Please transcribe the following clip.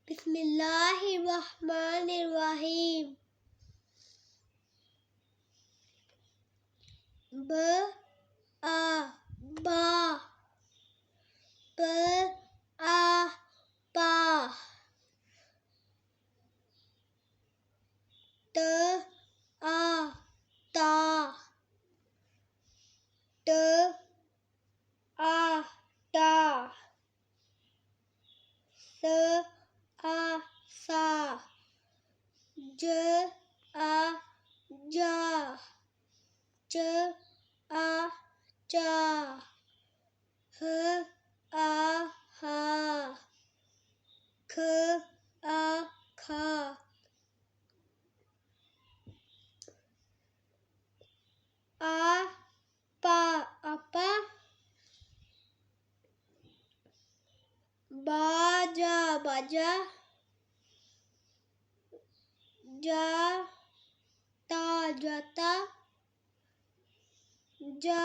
बिस्मिल्लाहिर्रहमानिर्रहीम। ब आ बा, ब आ पा, त आ ता, ट आ टा, स आ सा, ज आ जा, च आ चा, ह आ हा, ख आ खा, आ पा आपा, बाजा बाजा, जा ता जाता, जा